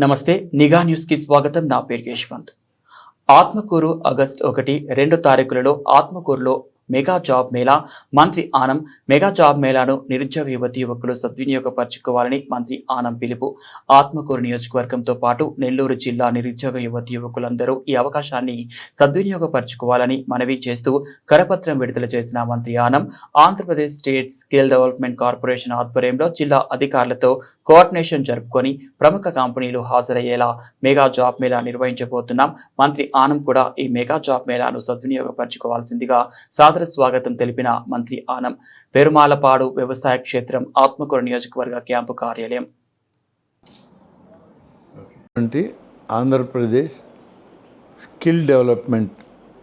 నమస్తే నిఘా న్యూస్ కి స్వాగతం. నా పేరు యశ్వంత్. ఆత్మకూరు ఆగస్టు 1, 2 తారీఖులలో ఆత్మకూరులో మెగా జాబ్ మేళా. మంత్రి ఆనం మెగా జాబ్ మేళాను నిరుద్యోగ యువతి యువకులు సద్వినియోగపరచుకోవాలని మంత్రి ఆనం పిలుపు. ఆత్మకూరు నియోజకవర్గంతో పాటు నెల్లూరు జిల్లా నిరుద్యోగ యువతి యువకులందరూ ఈ అవకాశాన్ని సద్వినియోగపరచుకోవాలని మనవి చేస్తూ కరపత్రం విడుదల చేసిన మంత్రి Anam Andhra Pradesh state skill development corporation ఆధ్వర్యంలో జిల్లా అధికారులతో కోఆర్డినేషన్ జరుపుకొని ప్రముఖ కంపెనీలు హాజరయ్యేలా మెగా జాబ్ మేళా నిర్వహించబోతున్నాం. మంత్రి ఆనం కూడా ఈ మెగా జాబ్ మేళాను సద్వినియోగపరచుకోవాల్సిందిగా సాదర స్వాగతం తెలిపిన మంత్రి ఆనం పెరుమాలపాడు వ్యవసాయ క్షేత్రం ఆత్మకూరు నియోజకవర్గ క్యాంపు కార్యాలయం. ఆంధ్రప్రదేశ్ స్కిల్ డెవలప్మెంట్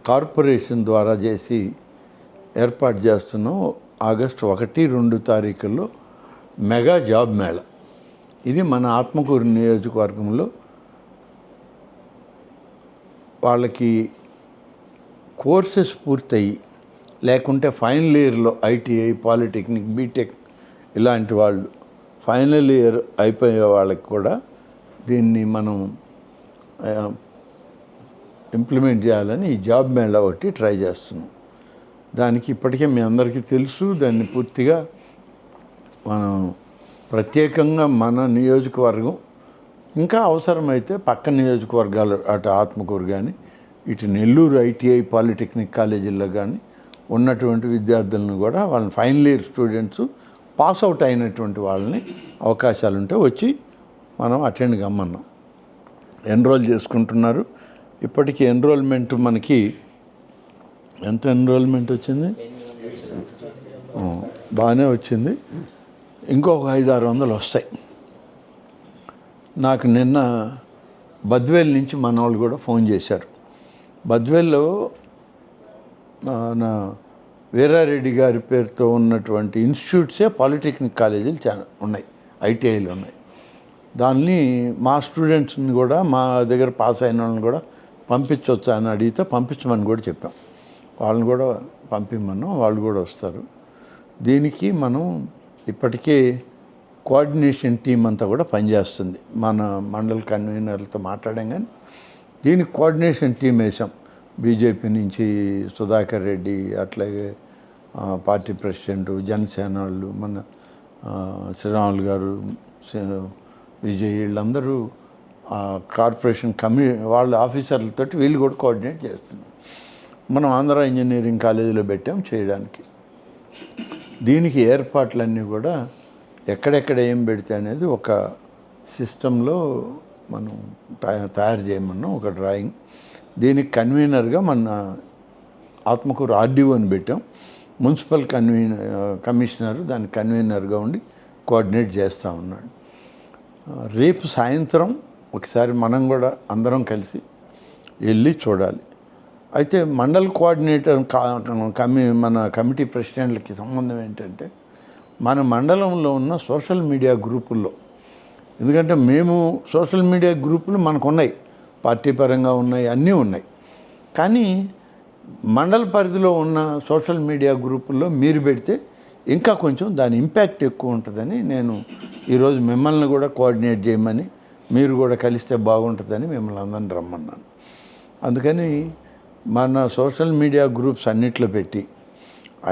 కార్పొరేషన్ ద్వారా చేసి ఏర్పాటు చేస్తున్నాం. ఆగస్టు 1, 2 తారీఖుల్లో మెగా జాబ్ మేళా. ఇది మన ఆత్మకూరు నియోజకవర్గంలో వాళ్ళకి కోర్సెస్ పూర్తయి లేకుంటే ఫైనల్ ఇయర్లో ఐటీఐ, పాలిటెక్నిక్, బీటెక్ ఇలాంటి వాళ్ళు ఫైనల్ ఇయర్ అయిపోయే వాళ్ళకి కూడా దీన్ని మనం ఇంప్లిమెంట్ చేయాలని ఈ జాబ్ మేళా ఒకటి ట్రై చేస్తున్నాం. దానికి ఇప్పటికే మీ అందరికీ తెలుసు. దాన్ని పూర్తిగా మనం ప్రత్యేకంగా మన నియోజకవర్గం ఇంకా అవసరమైతే పక్క నియోజకవర్గాలు అటు ఆత్మకూరు కానీ ఇటు నెల్లూరు ఐటీఐ, పాలిటెక్నిక్ కాలేజీల్లో కానీ ఉన్నటువంటి విద్యార్థులను కూడా వాళ్ళని final year students pass out అయినటువంటి వాళ్ళని అవకాశాలు ఉంటే వచ్చి మనం అటెండ్ కమ్మన్నాం. ఎన్రోల్ చేసుకుంటున్నారు. ఇప్పటికీ ఎన్రోల్మెంట్ మనకి ఎంత ఎన్రోల్మెంట్ వచ్చింది? బాగానే వచ్చింది. ఇంకొక 500-600 వస్తాయి. నాకు నిన్న బద్వేల్ నుంచి మన వాళ్ళు కూడా ఫోన్ చేశారు. బద్వేల్లో నా వీరారెడ్డి గారి పేరుతో ఉన్నటువంటి ఇన్స్టిట్యూట్సే పాలిటెక్నిక్ కాలేజీలు చాలా ఉన్నాయి, ఐటీఐలు ఉన్నాయి. దాన్ని మా స్టూడెంట్స్ని కూడా మా దగ్గర పాస్ అయిన వాళ్ళని కూడా పంపించవచ్చా అని అడిగితే పంపించమని కూడా చెప్పాం. వాళ్ళని కూడా పంపిమ్మన్నాం, వాళ్ళు కూడా వస్తారు. దీనికి మనం ఇప్పటికే కోఆర్డినేషన్ టీం అంతా కూడా పనిచేస్తుంది. మన మండల కన్వీనర్లతో మాట్లాడాం, కానీ దీనికి కోఆర్డినేషన్ టీం వేసాం. బీజేపీ నుంచి సుధాకర్ రెడ్డి, అట్లాగే పార్టీ ప్రెసిడెంట్, జనసేన వాళ్ళు, మన శ్రీరాములు గారు, విజయ్, వీళ్ళందరూ కార్పొరేషన్ వాళ్ళ ఆఫీసర్లతో వీళ్ళు కూడా కోఆర్డినేట్ చేస్తున్నాం. మనం ఆంధ్ర ఇంజనీరింగ్ కాలేజీలో పెట్టాం చేయడానికి. దీనికి ఏర్పాట్లన్నీ కూడా ఎక్కడెక్కడ ఏం పెడితే అనేది ఒక సిస్టంలో మనం తయారు చేయమన్నాం, ఒక డ్రాయింగ్. దీనికి కన్వీనర్గా మన ఆత్మకూరు ఆర్డీఓని పెట్టాం. మున్సిపల్ కమిషనర్ దానికి కన్వీనర్గా ఉండి కోఆర్డినేట్ చేస్తూ ఉన్నాడు. రేపు సాయంత్రం ఒకసారి మనం కూడా అందరం కలిసి వెళ్ళి చూడాలి. అయితే మండల్ కోఆర్డినేటర్ మన కమిటీ ప్రెసిడెంట్లకి సంబంధం ఏంటంటే మన మండలంలో ఉన్న సోషల్ మీడియా గ్రూపుల్లో, ఎందుకంటే మేము సోషల్ మీడియా గ్రూపులు మనకు ఉన్నాయి, పార్టీ పరంగా ఉన్నాయి, అన్నీ ఉన్నాయి. కానీ మండల పరిధిలో ఉన్న సోషల్ మీడియా గ్రూపుల్లో మీరు పెడితే ఇంకా కొంచెం దాని ఇంపాక్ట్ ఎక్కువ ఉంటుందని నేను ఈరోజు మిమ్మల్ని కూడా కోఆర్డినేట్ చేయమని, మీరు కూడా కలిస్తే బాగుంటుందని మిమ్మల్ని అందరిని రమ్మన్నాను. అందుకని మన సోషల్ మీడియా గ్రూప్స్ అన్నిట్లో పెట్టి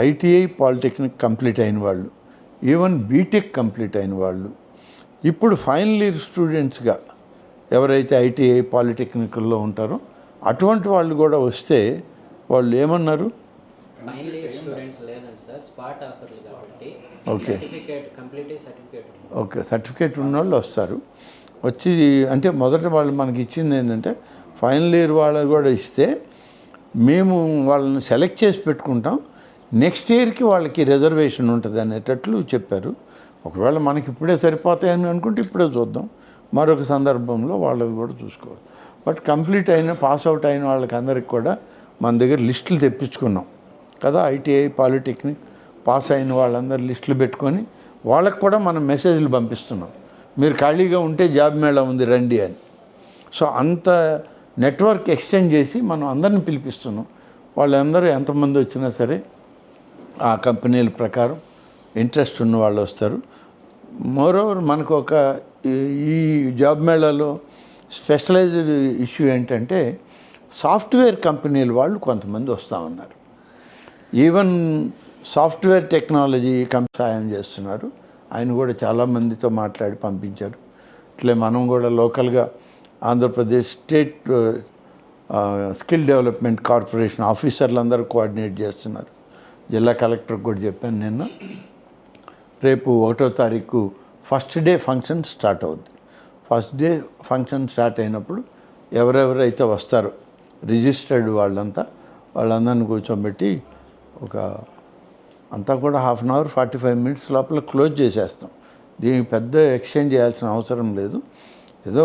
ఐటీఐ, పాలిటెక్నిక్ కంప్లీట్ అయిన వాళ్ళు, ఈవెన్ బీటెక్ కంప్లీట్ అయిన వాళ్ళు, ఇప్పుడు ఫైనల్ ఇయర్ స్టూడెంట్స్గా ఎవరైతే ఐటీఐ, పాలిటెక్నికల్లో ఉంటారో అటువంటి వాళ్ళు కూడా వస్తే వాళ్ళు ఏమన్నారు, ఓకే సర్టిఫికేట్ ఉన్న వాళ్ళు వస్తారు. వచ్చి అంటే మొదట వాళ్ళు మనకి ఇచ్చింది ఏంటంటే ఫైనల్ ఇయర్ వాళ్ళు కూడా ఇస్తే మేము వాళ్ళని సెలెక్ట్ చేసి పెట్టుకుంటాం, నెక్స్ట్ ఇయర్కి వాళ్ళకి రిజర్వేషన్ ఉంటుంది అనేటట్లు చెప్పారు. ఒకవేళ మనకి ఇప్పుడే సరిపోతాయని అనుకుంటే ఇప్పుడే చూద్దాం, మరొక సందర్భంలో వాళ్ళది కూడా చూసుకోవాలి. బట్ కంప్లీట్ అయిన పాస్ అవుట్ అయిన వాళ్ళకి అందరికి కూడా మన దగ్గర లిస్టులు తెప్పించుకున్నాం కదా. ఐటీఐ, పాలిటెక్నిక్ పాస్ అయిన వాళ్ళందరూ లిస్టులు పెట్టుకొని వాళ్ళకు కూడా మనం మెసేజ్లు పంపిస్తున్నాం, మీరు ఖాళీగా ఉంటే జాబ్ మేళా ఉంది రండి అని. సో అంత నెట్వర్క్ ఎక్స్టెండ్ చేసి మనం అందరిని పిలిపిస్తున్నాం. వాళ్ళందరూ ఎంతమంది వచ్చినా సరే ఆ కంపెనీల ప్రకారం ఇంట్రెస్ట్ ఉన్న వాళ్ళు వస్తారు. మోరోవర్ మనకు ఒక ఈ జాబ్ మేళాలో స్పెషలైజ్డ్ ఇష్యూ ఏంటంటే సాఫ్ట్వేర్ కంపెనీల వాళ్ళు కొంతమంది వస్తామన్నారు. ఈవెన్ సాఫ్ట్వేర్ టెక్నాలజీ సాయం చేస్తున్నారు. ఆయన కూడా చాలామందితో మాట్లాడి పంపించారు. ఇట్లే మనం కూడా లోకల్గా Andhra Pradesh state skill development corporation ఆఫీసర్లు అందరూ కోఆర్డినేట్ చేస్తున్నారు. జిల్లా కలెక్టర్కి కూడా చెప్పాను నిన్న. రేపు 1వ తారీఖు ఫస్ట్ డే ఫంక్షన్ స్టార్ట్ అవుద్ది. ఫస్ట్ డే ఫంక్షన్ స్టార్ట్ అయినప్పుడు ఎవరెవరైతే వస్తారో రిజిస్టర్డ్ వాళ్ళందరిని కూర్చోబెట్టి అంతా కూడా 1/2 అవర్ 45 మినిట్స్ లోపల క్లోజ్ చేసేస్తాం. దీనికి పెద్ద ఎక్స్చేంజ్ చేయాల్సిన అవసరం లేదు. ఏదో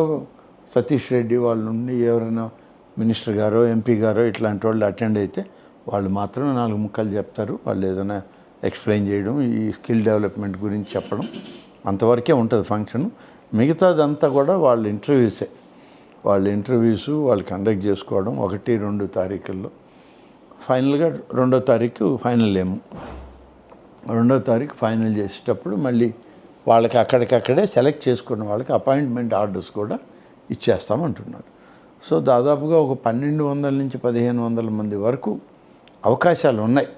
సతీష్ రెడ్డి వాళ్ళు నుండి ఎవరైనా మినిస్టర్ గారో ఎంపీ గారో ఇట్లాంటి వాళ్ళు అటెండ్ అయితే వాళ్ళు మాత్రం 4 ముక్కలు చెప్తారు. వాళ్ళు ఏదైనా ఎక్స్ప్లెయిన్ చేయడం, ఈ స్కిల్ డెవలప్మెంట్ గురించి చెప్పడం, అంతవరకే ఉంటుంది ఫంక్షన్. మిగతాదంతా కూడా వాళ్ళ ఇంటర్వ్యూస్ వాళ్ళు కండక్ట్ చేసుకోవడం 1-2 తారీఖుల్లో. ఫైనల్గా 2వ తారీఖు ఫైనల్ 2వ తారీఖు ఫైనల్ చేసేటప్పుడు మళ్ళీ వాళ్ళకి అక్కడికక్కడే సెలెక్ట్ చేసుకున్న వాళ్ళకి అపాయింట్మెంట్ ఆర్డర్స్ కూడా ఇచ్చేస్తామంటున్నారు. సో దాదాపుగా ఒక 1200 నుంచి 1500 మంది వరకు అవకాశాలు ఉన్నాయి.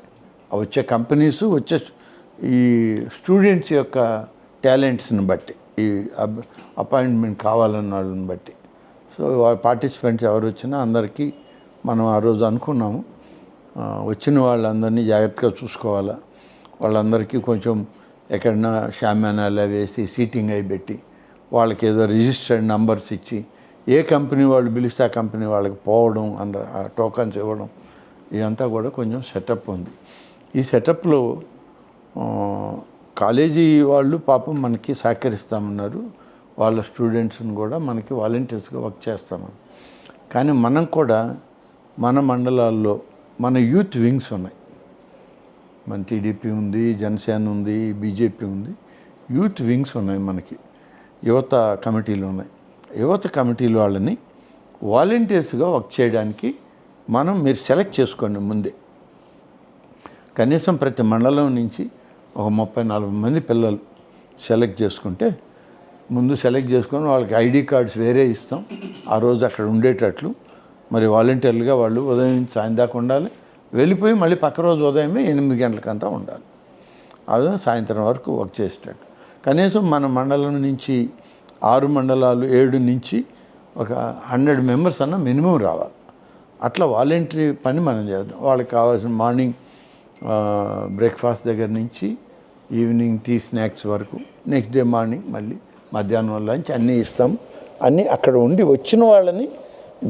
వచ్చే కంపెనీసు ఈ స్టూడెంట్స్ యొక్క టాలెంట్స్ని బట్టి, ఈ అపాయింట్మెంట్ కావాలన్న వాళ్ళని బట్టి. సో పార్టిసిపెంట్స్ ఎవరు వచ్చినా అందరికీ మనం ఆ రోజు అనుకున్నాము, వచ్చిన వాళ్ళందరినీ జాగ్రత్తగా చూసుకోవాలా. వాళ్ళందరికీ కొంచెం ఎక్కడన్నా షామ్యానాలు వేసి సీటింగ్ అయి పెట్టి వాళ్ళకి ఏదో రిజిస్టర్డ్ నంబర్స్ ఇచ్చి ఏ కంపెనీ వాళ్ళు పిలిస్తే ఆ కంపెనీ వాళ్ళకి పోవడం, ఆ టోకన్స్ ఇవ్వడం, ఇదంతా కూడా కొంచెం సెటప్ ఉంది. ఈ సెటప్లో కాలేజీ వాళ్ళు పాపం మనకి సహకరిస్తామన్నారు. వాళ్ళ స్టూడెంట్స్ని కూడా మనకి వాలంటీర్స్గా వర్క్ చేస్తామని. కానీ మనం కూడా మన మండలాల్లో మన యూత్ వింగ్స్ ఉన్నాయి. మన టీడీపీ ఉంది, జనసేన ఉంది, బీజేపీ ఉంది. యూత్ వింగ్స్ ఉన్నాయి, మనకి యువత కమిటీలు ఉన్నాయి. యువత కమిటీల వాళ్ళని వాలంటీర్స్గా వర్క్ చేయడానికి మీరు సెలెక్ట్ చేసుకోండి ముందే. కనీసం ప్రతి మండలం నుంచి ఒక 30-40 మంది పిల్లలు సెలెక్ట్ చేసుకుంటే, ముందు సెలెక్ట్ చేసుకొని వాళ్ళకి ఐడి కార్డ్స్ వేరే ఇస్తాం. ఆ రోజు అక్కడ ఉండేటట్లు మరి వాలంటీర్లుగా వాళ్ళు ఉదయం నుంచి సాయం దాకా ఉండాలి. వెళ్ళిపోయి మళ్ళీ పక్క రోజు ఉదయమే 8 గంటలకంతా ఉండాలి. అదే సాయంత్రం వరకు వర్క్ చేసేటట్టు. కనీసం మన మండలం నుంచి 6 మండలాలు 7 నుంచి ఒక 100 మెంబర్స్ అన్న మినిమం రావాలి. అట్లా వాలంటరీ పని మనం చేద్దాం. వాళ్ళకి కావాల్సిన మార్నింగ్ బ్రేక్ఫాస్ట్ దగ్గర నుంచి ఈవినింగ్ టీ స్నాక్స్ వరకు, నెక్స్ట్ డే మార్నింగ్ మళ్ళీ మధ్యాహ్నం లంచ్ అన్నీ ఇస్తాం. అన్నీ అక్కడ ఉండి వచ్చిన వాళ్ళని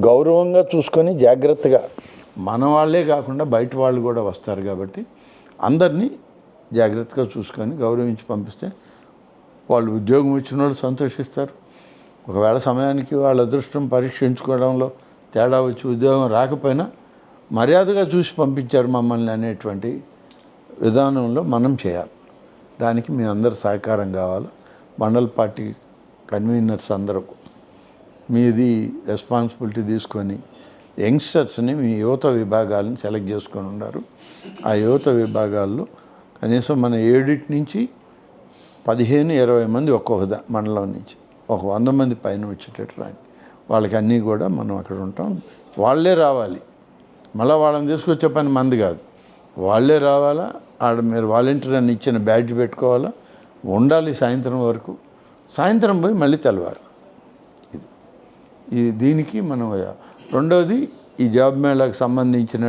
గౌరవంగా చూసుకొని జాగ్రత్తగా, మన వాళ్ళే కాకుండా బయట వాళ్ళు కూడా వస్తారు కాబట్టి అందరినీ జాగ్రత్తగా చూసుకొని గౌరవించి పంపిస్తే వాళ్ళు ఉద్యోగం ఇచ్చిన వాళ్ళు సంతోషిస్తారు. ఒకవేళ సమయానికి వాళ్ళ అదృష్టం పరీక్షించుకోవడంలో తేడా వచ్చి ఉద్యోగం రాకపోయినా మర్యాదగా చూసి పంపించారు మమ్మల్ని అనేటువంటి విధానంలో మనం చేయాలి. దానికి మీ అందరు సహకారం కావాలి. మండల పార్టీ కన్వీనర్స్ అందరూ మీది రెస్పాన్సిబిలిటీ తీసుకొని యంగ్స్టర్స్ని మీ యువత విభాగాలను సెలెక్ట్ చేసుకొని ఉన్నారు. ఆ యువత విభాగాల్లో కనీసం మన 7 నుంచి 15-20 మంది ఒక్కొక్క మండలం నుంచి ఒక 100 మంది పైన వచ్చేటట్టు రాండి. వాళ్ళకి అన్నీ కూడా మనం అక్కడ ఉంటాం. వాళ్ళే రావాలి, మళ్ళీ వాళ్ళని తీసుకొచ్చే పని మంది కాదు. వాళ్ళే రావాలా, ఆడ మీరు వాలంటీర్ అని ఇచ్చిన బ్యాడ్జ్ పెట్టుకోవాలా, ఉండాలి సాయంత్రం వరకు. సాయంత్రం పోయి మళ్ళీ తెలవాలి. దీనికి మనం రెండవది ఈ జాబ్ మేళాకు సంబంధించిన